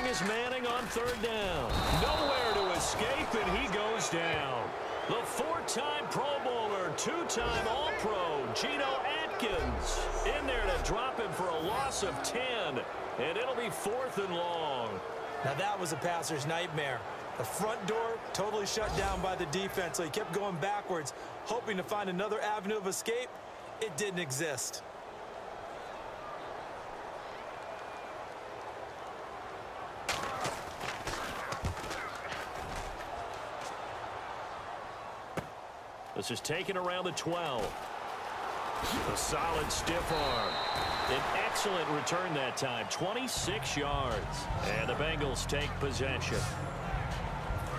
is Manning on third down. Nowhere to escape, and he goes down. The four-time Pro Bowler, two-time All-Pro, Geno Atkins, in there to drop him for a loss of 10, and it'll be 4th and long. Now that was a passer's nightmare. The front door totally shut down by the defense, so he kept going backwards, hoping to find another avenue of escape. It didn't exist. This is taken around the 12. A solid stiff arm. An excellent return that time, 26 yards. And the Bengals take possession.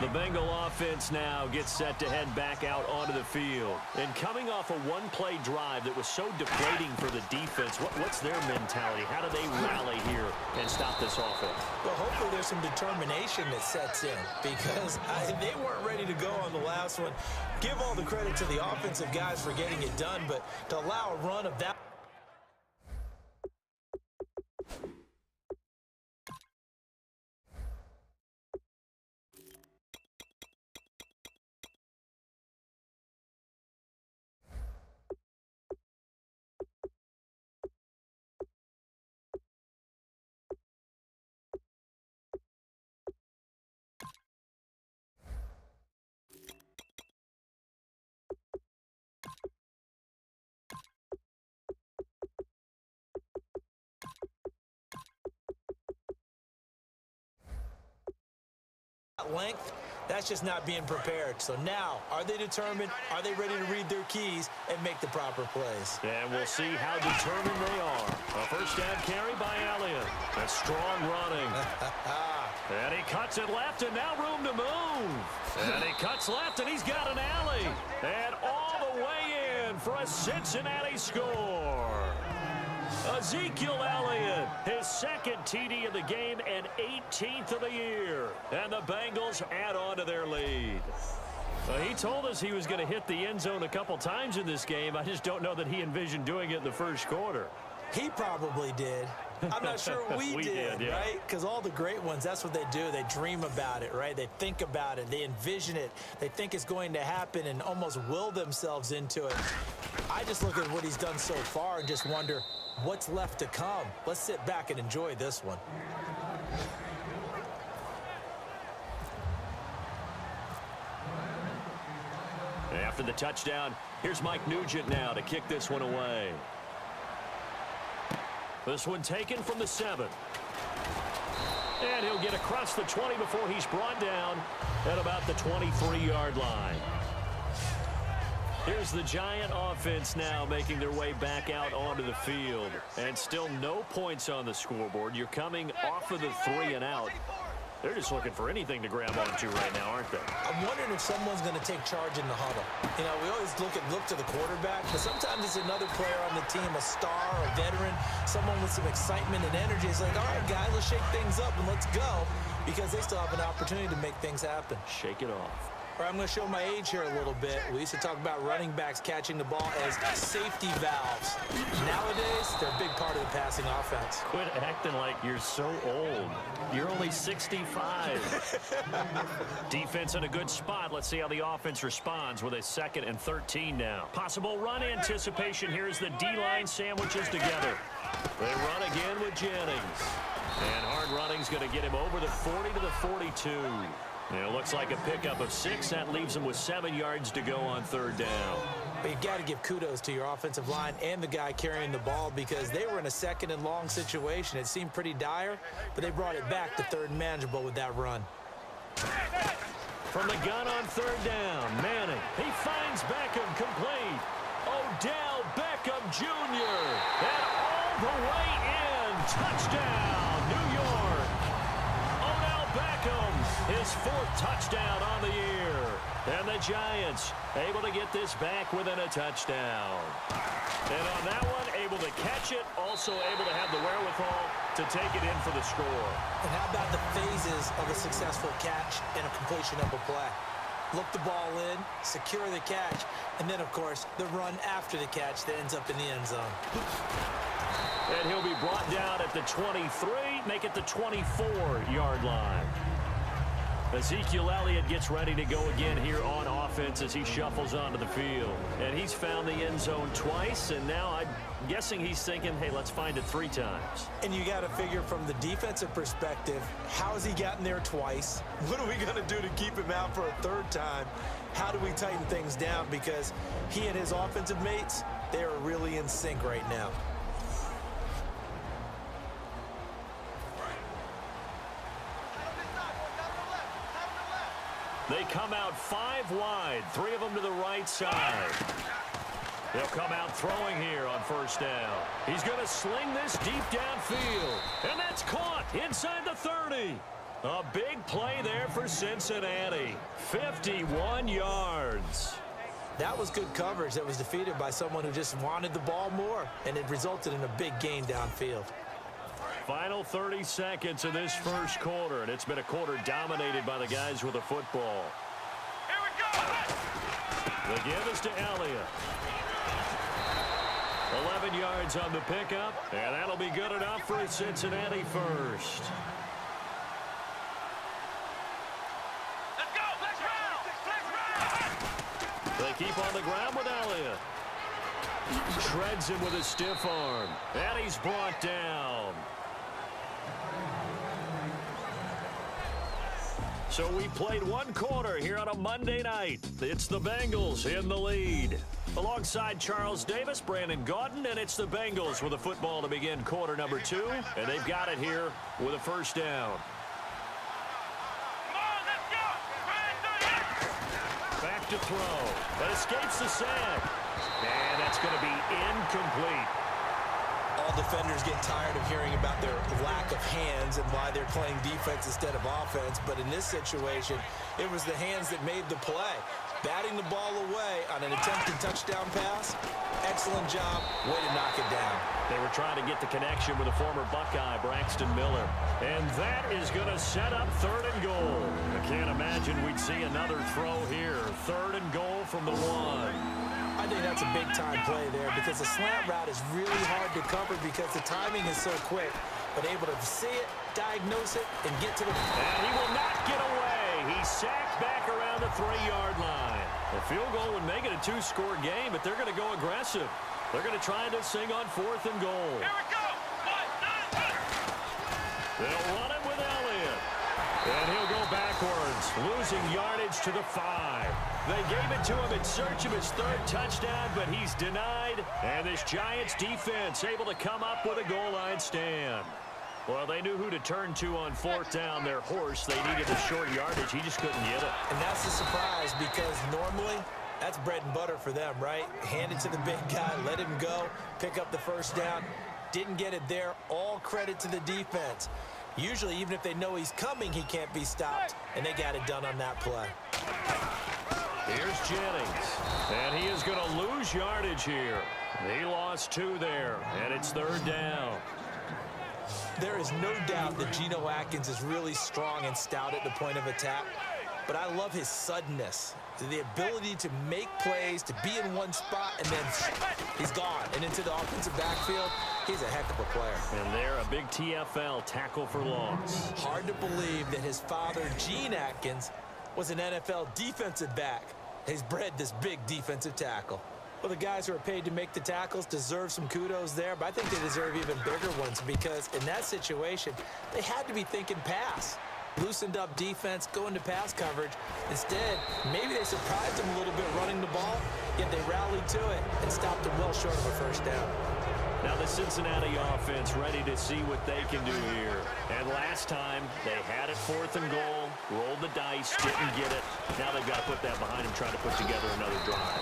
The Bengal offense now gets set to head back out onto the field. And coming off a one-play drive that was so depleting for the defense, what's their mentality? How do they rally here and stop this offense? Well, hopefully there's some determination that sets in because they weren't ready to go on the last one. Give all the credit to the offensive guys for getting it done, but to allow a run of that. Length, that's just not being prepared. So now, are they determined? Are they ready to read their keys and make the proper plays? And we'll see how determined they are. A first down carry by Elliott. A strong running. And he cuts it left, and now room to move. And he cuts left, and he's got an alley. And all the way in for a Cincinnati score. Ezekiel Elliott, his second TD of the game and 18th of the year. And the Bengals add on to their lead. He told us he was going to hit the end zone a couple times in this game. I just don't know that he envisioned doing it in the first quarter. He probably did. I'm not sure we did, yeah. Right? Because all the great ones, that's what they do. They dream about it, right? They think about it. They envision it. They think it's going to happen and almost will themselves into it. I just look at what he's done so far and just wonder, what's left to come? Let's sit back and enjoy this one. After the touchdown, here's Mike Nugent now to kick this one away. This one taken from the 7. And he'll get across the 20 before he's brought down at about the 23-yard line. Here's the Giant offense now making their way back out onto the field. And still no points on the scoreboard. You're coming off of the 3 and out. They're just looking for anything to grab onto right now, aren't they? I'm wondering if someone's going to take charge in the huddle. You know, we always look to the quarterback, but sometimes it's another player on the team, a star, a veteran, someone with some excitement and energy. It's like, all right, guys, let's shake things up and let's go, because they still have an opportunity to make things happen. Shake it off. All right, I'm going to show my age here a little bit. We used to talk about running backs catching the ball as safety valves. Nowadays, they're a big part of the passing offense. Quit acting like you're so old. You're only 65. Defense in a good spot. Let's see how the offense responds with a 2nd and 13 now. Possible run anticipation here as the D-line sandwiches together. They run again with Jennings. And hard running's going to get him over the 40 to the 42. It looks like a pickup of 6. That leaves him with 7 yards to go on 3rd down. But you've got to give kudos to your offensive line and the guy carrying the ball, because they were in a 2nd and long situation. It seemed pretty dire, but they brought it back to 3rd and manageable with that run. From the gun on 3rd down, Manning. He finds Beckham complete. Odell Beckham Jr. And all the way in. Touchdown, New York. Odell Beckham, his 4th touchdown on the year. And the Giants able to get this back within a touchdown. And on that one, able to catch it, also able to have the wherewithal to take it in for the score. And how about the phases of a successful catch and a completion of a play? Look the ball in, secure the catch, and then, of course, the run after the catch that ends up in the end zone. And he'll be brought down at the 23, make it the 24-yard line. Ezekiel Elliott gets ready to go again here on offense as he shuffles onto the field. And he's found the end zone twice, and now I'm guessing he's thinking, hey, let's find it 3 times. And you got to figure from the defensive perspective, how has he gotten there twice? What are we going to do to keep him out for a 3rd time? How do we tighten things down? Because he and his offensive mates, they are really in sync right now. They come out 5 wide, 3 of them to the right side. They'll come out throwing here on 1st down. He's going to sling this deep downfield. And that's caught inside the 30. A big play there for Cincinnati. 51 yards. That was good coverage that was defeated by someone who just wanted the ball more, and it resulted in a big gain downfield. Final 30 seconds of this 1st quarter, and it's been a quarter dominated by the guys with the football. Here we go! The give is to Elliott. 11 yards on the pickup, and that'll be good enough for a Cincinnati first. Let's go! Let's round! They keep on the ground with Elliott. Shreds him with a stiff arm, and he's brought down. So we played 1 quarter here on a Monday night. It's the Bengals in the lead. Alongside Charles Davis, Brandon Gaudin, and it's the Bengals with the football to begin quarter number 2. And they've got it here with a 1st down. Come on, let's go! Back to throw. That escapes the sack. And that's going to be incomplete. All defenders get tired of hearing about their lack of hands and why they're playing defense instead of offense. But in this situation, it was the hands that made the play. Batting the ball away on an attempted touchdown pass. Excellent job. Way to knock it down. They were trying to get the connection with a former Buckeye, Braxton Miller. And that is going to set up 3rd and goal. I can't imagine we'd see another throw here. 3rd and goal from the 1. I think that's a big-time play there because the slant route is really hard to cover because the timing is so quick. But able to see it, diagnose it, and get to the... And he will not get away. He's sacked back around the 3-yard line. A field goal would make it a 2-score game, but they're going to go aggressive. They're going to try this thing on 4th and goal. Here we go! 1, 9, 1. They'll run it with Elliott. And he'll go backwards, losing yardage to the 5. They gave it to him in search of his 3rd touchdown, but he's denied. And this Giants defense able to come up with a goal line stand. Well, they knew who to turn to on 4th down. Their horse, they needed the short yardage. He just couldn't get it. And that's a surprise because normally that's bread and butter for them, right? Hand it to the big guy, let him go, pick up the 1st down. Didn't get it there. All credit to the defense. Usually, even if they know he's coming, he can't be stopped. And they got it done on that play. Here's Jennings. And he is going to lose yardage here. He lost 2 there, and it's 3rd down. There is no doubt that Geno Atkins is really strong and stout at the point of attack. But I love his suddenness, the ability to make plays, to be in one spot, and then he's gone. And into the offensive backfield, he's a heck of a player. And there, a big TFL, tackle for loss. Hard to believe that his father, Gene Atkins, was an NFL defensive back. He's bred this big defensive tackle. Well, the guys who are paid to make the tackles deserve some kudos there, but I think they deserve even bigger ones because in that situation, they had to be thinking pass. Loosened up defense, going to pass coverage. Instead, maybe they surprised them a little bit running the ball, yet they rallied to it and stopped them well short of a 1st down. Now the Cincinnati offense ready to see what they can do here. And last time, they had it 4th and goal, rolled the dice, didn't get it. Now they've got to put that behind them, try to put together another drive.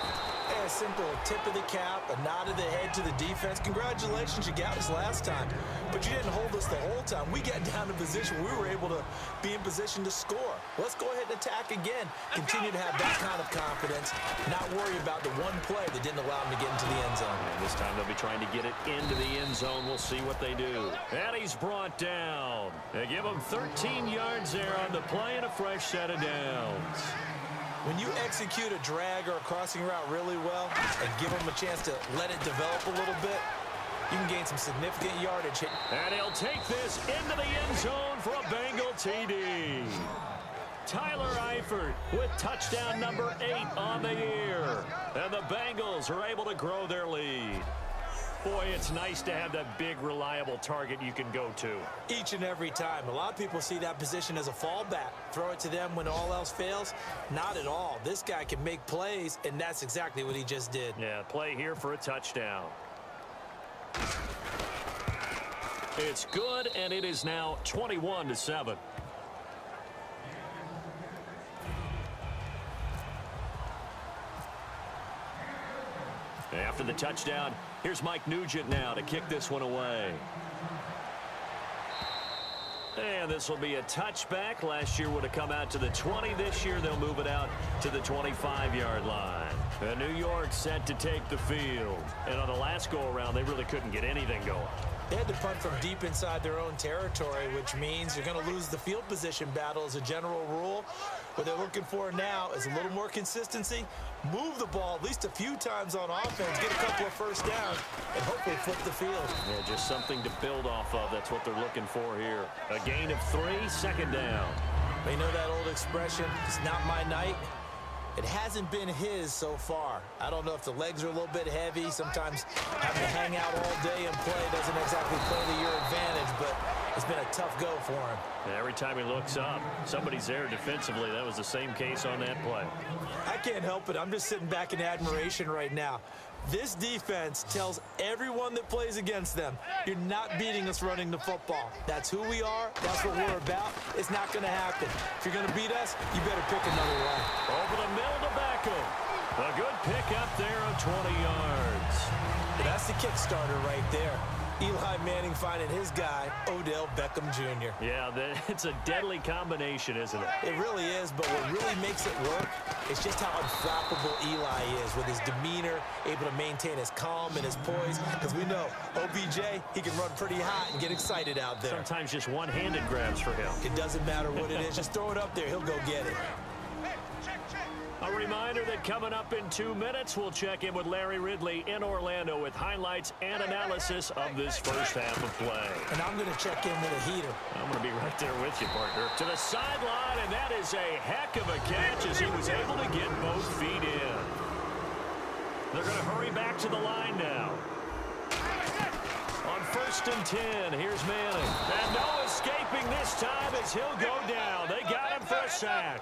A simple tip of the cap, a nod of the head to the defense. Congratulations, you got us last time. But you didn't hold us the whole time. We got down to position. We were able to be in position to score. Let's go ahead and attack again. Continue to have that kind of confidence. Not worry about the one play that didn't allow them to get into the end zone. And this time they'll be trying to get it into the end zone. We'll see what they do. And he's brought down. They give him 13 yards there on the play and a fresh set of downs. When you execute a drag or a crossing route really well and give them a chance to let it develop a little bit, You can gain some significant yardage. And he'll take this into the end zone for a Bengal TD. Tyler Eifert with touchdown number 8 on the year. And the Bengals are able to grow their lead. Boy, it's nice to have that big, reliable target you can go to. Each and every time. A lot of people see that position as a fallback. Throw it to them when all else fails. Not at all. This guy can make plays, and that's exactly what he just did. Yeah, play here for a touchdown. It's good, and it is now 21-7. After the touchdown, here's Mike Nugent now to kick this one away. And this will be a touchback. Last year would have come out to the 20. This year they'll move it out to the 25-yard line. And New York set to take the field. And on the last go-around, they really couldn't get anything going. They had to punt from deep inside their own territory, which means you're going to lose the field position battle as a general rule. What they're looking for now is a little more consistency, move the ball at least a few times on offense, get a couple of first downs, and hopefully flip the field. Yeah, just something to build off of. That's what they're looking for here. A gain of 3, second down. They know that old expression, it's not my night. It hasn't been his so far. I don't know if the legs are a little bit heavy. Sometimes having to hang out all day and play doesn't exactly play to your advantage, but it's been a tough go for him. And every time he looks up, somebody's there defensively. That was the same case on that play. I can't help it. I'm just sitting back in admiration right now. This defense tells everyone that plays against them, you're not beating us running the football. That's who we are. That's what we're about. It's not going to happen. If you're going to beat us, you better pick another way. Over the middle to Beckham. A good pick up there of 20 yards. That's the Kickstarter right there. Eli Manning finding his guy, Odell Beckham Jr. Yeah, it's a deadly combination, isn't it? It really is, but what really makes it work is just how unflappable Eli is with his demeanor, able to maintain his calm and his poise. Because we know OBJ, he can run pretty hot and get excited out there. Sometimes just one-handed grabs for him. It doesn't matter what it is. Just throw it up there. He'll go get it. A reminder that coming up in 2 minutes, we'll check in with Larry Ridley in Orlando with highlights and analysis of this first half of play. And I'm going to check in with a heater. I'm going to be right there with you, partner. To the sideline, and that is a heck of a catch as he was able to get both feet in. They're going to hurry back to the line now. On 1st and 10, here's Manning. And no escaping this time as he'll go down. They got him for a sack.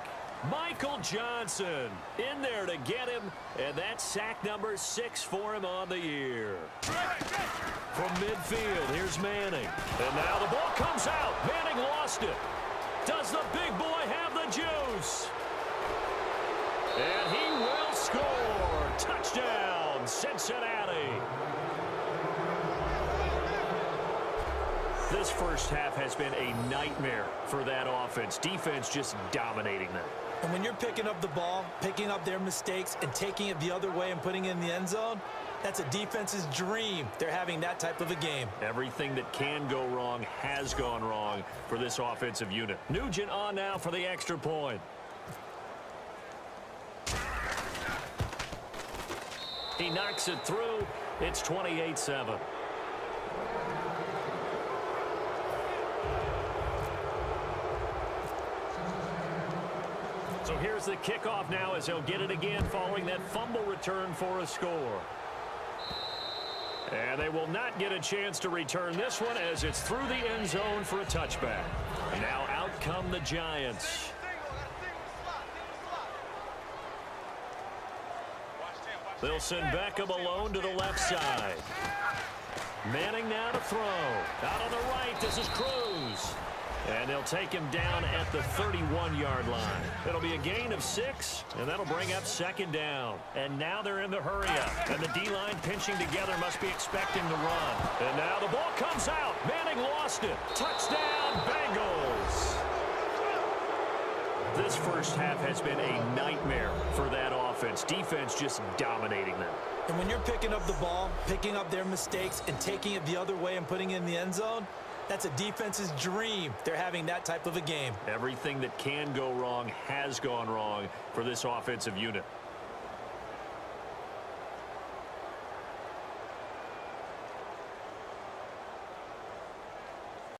Michael Johnson in there to get him, and that's sack number 6 for him on the year. From midfield, here's Manning. And now the ball comes out. Manning lost it. Does the big boy have the juice? And he will score. Touchdown, Cincinnati. This first half has been a nightmare for that offense. Defense just dominating them. And when you're picking up the ball, picking up their mistakes, and taking it the other way and putting it in the end zone, that's a defense's dream. They're having that type of a game. Everything that can go wrong has gone wrong for this offensive unit. Nugent on now for the extra point. He knocks it through. It's 28-7. So here's the kickoff now as he'll get it again following that fumble return for a score. And they will not get a chance to return this one as it's through the end zone for a touchback. And now out come the Giants. They'll send Beckham alone to the left side. Manning now to throw. Out on the right, this is Cruz. And they'll take him down at the 31-yard line. It'll be a gain of 6, and that'll bring up 2nd down. And now they're in the hurry-up. And the D-line pinching together must be expecting the run. And now the ball comes out. Manning lost it. Touchdown, Bengals. This first half has been a nightmare for that offense. Defense just dominating them. And when you're picking up the ball, picking up their mistakes, and taking it the other way and putting it in the end zone, that's a defense's dream. They're having that type of a game. Everything that can go wrong has gone wrong for this offensive unit.